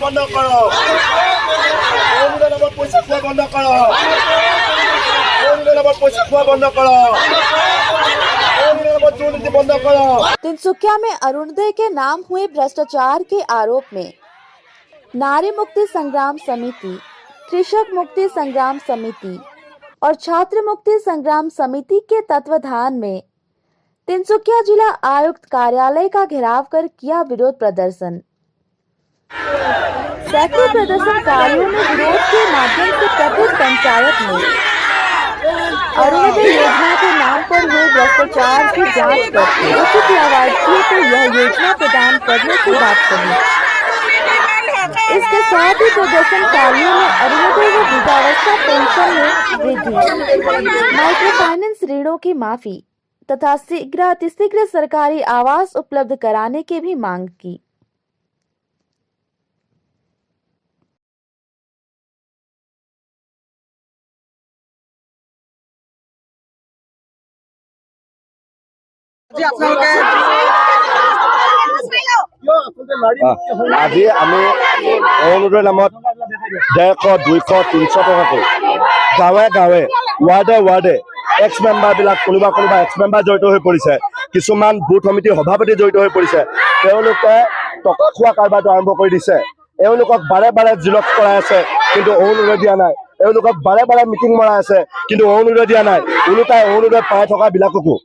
বন্ধ কৰো অনুদান নামত পয়সা খোৱা বন্ধ কৰো অনুদান নামত পয়সা খোৱা বন্ধ করো অনুদান নামত দুর্নীতি বন্ধ করো। तिनसुकिया में अरुणोदय के नाम हुए भ्रष्टाचार के आरोप में नारी मुक्ति संग्राम समिति, कृषक मुक्ति संग्राम समिति और छात्र मुक्ति संग्राम समिति के तत्वाधान में तिनसुकिया जिला आयुक्त कार्यालय का घेराव कर किया विरोध प्रदर्शन। सैकड़ों प्रदर्शनकारियों ने विरोध के माध्यम से प्रत्येक पंचायत में अरुणोदय योजना के नाम पर हुए भ्रष्टाचार की जांच करके उचित लाभार्थियों को यह योजना प्रदान करने की बात कही। इसके साथ ही प्रदर्शनकारियों ने अरुणोदय व वृद्धावस्था पेंशन में वृद्धि, माइक्रो फाइनेंस ऋणों की माफी तथा शीघ्र सरकारी आवास उपलब्ध कराने की भी मांग की। আজি আমি অৰুণোদয় নামত 150, 200, 300 টকাকৈ গাঁৱে গাঁৱে ৱাৰ্ডে ৱাৰ্ডে এক্স মেম্বাৰবিলাক কোনোবা এক্স মেম্বাৰ জড়িত হৈ পৰিছে, কিছুমান বুথ সমিতিৰ সভাপতি জড়িত হৈ পৰিছে। তেওঁলোকে টকা খোৱা কাৰবাৰটো আৰম্ভ কৰি দিছে। এওঁলোকক বাৰে বাৰে জিলক্স কৰাই আছে কিন্তু অৰুণোদয় দিয়া নাই। এওঁলোকক বাৰে বাৰে মিটিং মৰাই আছে কিন্তু অৰুণোদয় দিয়া নাই। ওলোটাই অৰুণোদয় পাই থকা বিলাককো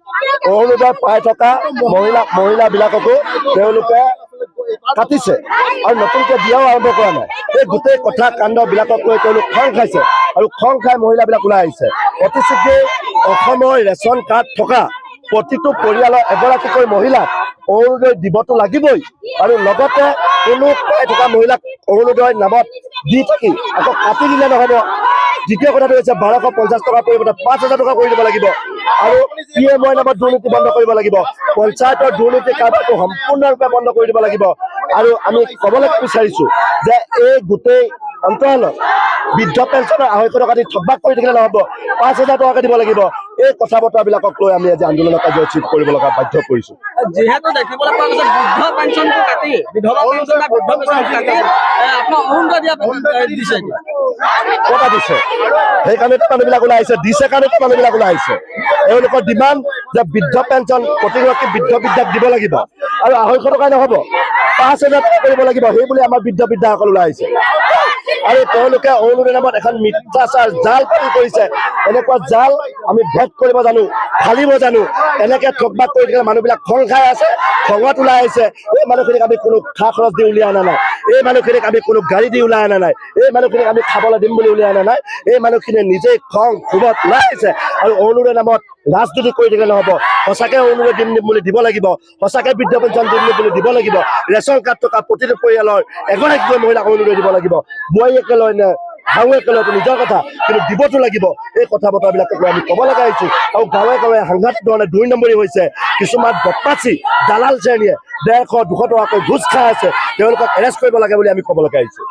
অৰুণোদয় পাই থকা মহিলাবিলাককো তেওঁলোকে কাটিছে আৰু নতুনকৈ দিয়াও আৰম্ভ কৰা নাই। এই গোটেই কথা কাণ্ড বিলাকক লৈ তেওঁলোক খং খাইছে আৰু খং খাই মহিলাবিলাক ওলাই আহিছে। অতি শীঘ্ৰেই অসমৰ ৰেচন কাৰ্ড থকা প্ৰতিটো পৰিয়ালৰ এগৰাকীকৈ মহিলাক অৰুণোদয় দিবতো লাগিবই আৰু লগতে কোনো পাই থকা মহিলাক অৰুণোদয় নামত দি থাকি আকৌ কাটি দিলে নহ'ব। দ্বিতীয় কথাটো হৈছে 1250 টকাৰ পৰিৱৰ্তে 5000 টকা কৰি দিব লাগিব আৰু PMY নামত দুৰ্নীতি বন্ধ কৰিব লাগিব। পঞ্চায়তৰ দুৰ্নীতি কাৰ্যটো সম্পূৰ্ণৰূপে বন্ধ কৰি দিব লাগিব। আৰু আমি ক'বলৈ বিচাৰিছো যে এই গোটেই অন্তৰালত বৃদ্ধ পেঞ্চনৰ 250 টকা দি থকবাক কৰি থাকিলে নহ'ব, 5000 টকাকে দিব লাগিব। এই কথা বতৰাবিলাকক লৈ আমি আজি আন্দোলন কাৰ্যসূচী কৰিব লগা বাধ্য কৰিছো। যিহেতু দেখিবলৈ পোৱা গৈছে বৃদ্ধ পেঞ্চনটো কাটি বিধৱা পেঞ্চন বা বৃদ্ধ পেঞ্চনটো কাটি আপোনাৰ অৰুণোদয় দিয়া দিছে কথা দিছে। সেইকাৰণেতো মানুহবিলাক ওলাই আহিছে, দিছে কাৰণেতো মানুহবিলাক ওলাই আহিছে। এওঁলোকৰ ডিমাণ্ড যে বৃদ্ধ পেঞ্চন প্ৰতিগৰাকী বৃদ্ধ বৃদ্ধাক দিব লাগিব আৰু 250 টকাই নহ'ব, 5000 টকা কৰিব লাগিব। সেই বুলি আমাৰ বৃদ্ধ বৃদ্ধাসকল ওলাই আহিছে আৰু তেওঁলোকে অৰুণোদয় নামত এখন মিথ্যাচাৰ জাল পাতি কৰিছে। এনেকুৱা জাল আমি ভেদ কৰিব জানো, ফালিব জানো। এনেকে ঠকবাক কৰি থাকিলে মানুহবিলাক খং খাই আছে, খঙত ওলাই আহিছে। এই মানুহখিনিক আমি কোনো খা খৰচ দি উলিয়াই অনা নাই, এই মানুহখিনিক আমি কোনো গাড়ী দি ওলাই অনা নাই, এই মানুহখিনিক আমি খাবলৈ দিম বুলি উলিয়াই অনা নাই। এই মানুহখিনিয়ে নিজেই খং ক্ষোভত ওলাই আহিছে আৰু অৰুণোদয় নামত ৰাজনীতি কৰি থাকিলে নহ'ব। সঁচাকে অৰুণোদয় দিম বুলি দিব লাগিব, সঁচাকে বৃদ্ধ পেঞ্চন দিম বুলি দিব লাগিব। ৰেচন কাৰ্ড থকা প্ৰতিটো পৰিয়ালৰ এগৰাকীকৈ মহিলাক অৰুণোদয় দিব লাগিব। বোৱাৰীয়েকে লয় নে শাহুৱেকে লয় নিজৰ কথা, কিন্তু দিবতো লাগিব। এই কথা বতৰাবিলাকক লৈ আমি ক'ব লগা হৈছো। আৰু গাঁৱে গাঁৱে সাংঘাতিক ধৰণে 2 নম্বৰী হৈছে। কিছুমান বদমাচি দালাল শ্ৰেণীয়ে 150, 200 টকাকৈ ঘোচ খাই আছে। তেওঁলোকক এৰেষ্ট কৰিব লাগে বুলি আমি ক'ব লগা হৈছো।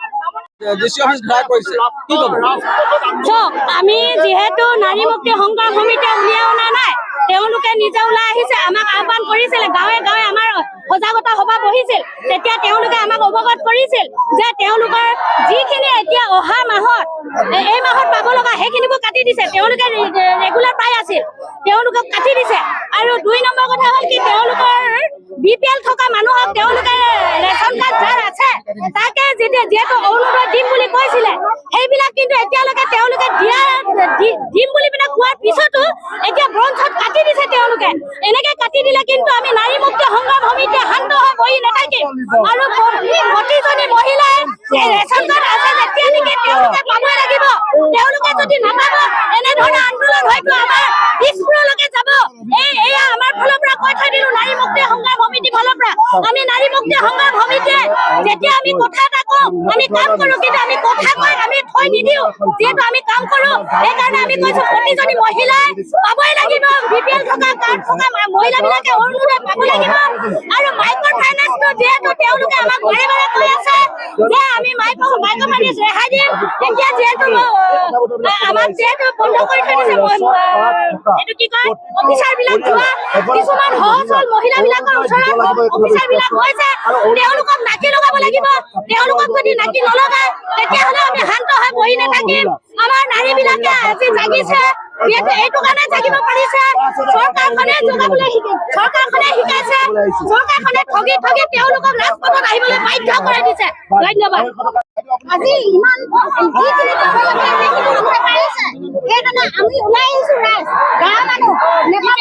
আমি যিহেতু নাৰী মুক্তি সংগ্ৰাম সমিতিয়ে উলিয়াই অনা নাই, তেওঁলোকে নিজে ওলাই আহিছে। আমাক আহ্বান কৰিছিলে, গাঁৱে গাঁৱে আমাৰ সজাগতা সভা বহিছিল। তেতিয়া তেওঁলোকে আমাক অৱগত কৰিছিল যে তেওঁলোকৰ যিখিনি এতিয়া অহা মাহত এই মাহত পাব লগা সেইখিনিবোৰ কাটি দিছে। তেওঁলোকে ৰেগুলাৰ পাই আছিল, তেওঁলোকক কাটি দিছে। আৰু 2 নম্বৰ কথা হ'ল কি, তেওঁলোকৰ BPL থকা মানুহক তেওঁলোকে ৰেচন কাৰ্ড যাৰ আছে তাকে যিহেতু অৰুণোদয় দিম বুলি কৈছিলে, সেইবিলাক কিন্তু এতিয়ালৈকে তেওঁলোকে দিম বুলি পিনে কোৱাৰ পিছতো এতিয়া ব্ৰঞ্চত কাটি দিছে। তেওঁলোকে এনেকে কাটি দিলে কিন্তু আমি নাৰী মুক্তি সংগ্ৰাম সমিতিয়ে শান্ত হৈ বহি নাথাকিম আৰু প্ৰতিজনী মহিলাই ৰেচন কাৰ্ড আছে যেতিয়া নেকি তেওঁলোকে পাবই লাগিব। তেওঁলোকে যদি নাপাব এনেধৰণৰ আন্দোলন হয়তো আমাৰ দিশপুৰলৈকে যাব। এয়া আমাৰ ফালৰ পৰা কৈ থৈ দিলো, নাৰী মুক্তি সংগ্ৰাম সমিতিৰ ফালৰ পৰা। আমি নাৰী মুক্তি সংগ্ৰাম সমিতিয়ে যেতিয়া আমি কথা এটা কওঁ আমি কাম কৰো, কিন্তু আমি কথা কৈ আমি থৈ নিদিও। যিহেতু আমি কাম কৰো সেইকাৰণে আমি কৈছো প্ৰতিজনী মহিলাই পাবই লাগিব। BPL থকা কাৰ্ড থকা মহিলাবিলাকে অৰুণোদয় পাব লাগিব। আৰু মাইক্ৰ ফাইনেন্সটো যিহেতু তেওঁলোকে আমাক বাৰে বাৰে কৈ আছে যে আমি মাইক্ৰ ফাইনেন্স ৰেহাই দিম। এতিয়া যিহেতু আমাক যিহেতু বন্ধ কৰি থৈ দিছে, এইটো কি কয় অফিচাৰবিলাক যোৱা কিছুমান সহজ মহিলাবিলাকৰ ওচৰত অফিচাৰবিলাক গৈছে, তেওঁলোকক নাকি লগাব লাগিব। তেওঁলোকক যদি নাকি নলগায় তেতিয়াহ'লে আমি শান্ত হৈ বহি নাথাকিম। আমাৰ নাৰীবিলাকে আজি জাগিছে, এইটো কাৰণে জাগিব পাৰিছে। চৰকাৰখনে জগাবলৈ চৰকাৰখনে শিকাইছে, চৰকাৰখনে ঠগি ঠগি তেওঁলোকক ৰাজপথত আহিবলৈ বাধ্য কৰাই দিছে। ধন্যবাদ। আজি ইমান যিখিনি পাব লাগে সেইখিনি মানুহে পাৰিছে, সেইকাৰণে আমি ওলাই আহিছো। ৰাইজ গাঁৱৰ মানুহ বিধৱা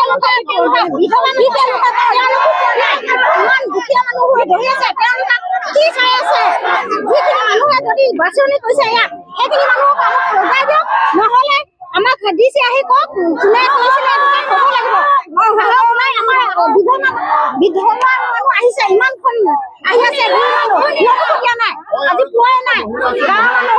ইমান দুখীয়া মানুহ হৈ বহি আছে, তেওঁলোকক কি চাই আছে? যিখিনি মানুহে যদি বাছনি কৰিছে ইয়াত সেইখিনি মানুহক আমাক লগাই দিয়ক, নহ'লে আমাক দিছে আহি কওক কোনে কৈছিলে ক'ব লাগিব। ওলাই আমাৰ বিধৱা মানুহ আহিছে, ইমানখন আহি আছে, দিয়া নাই আজি পোৱাই নাই। গাঁৱৰ মানুহ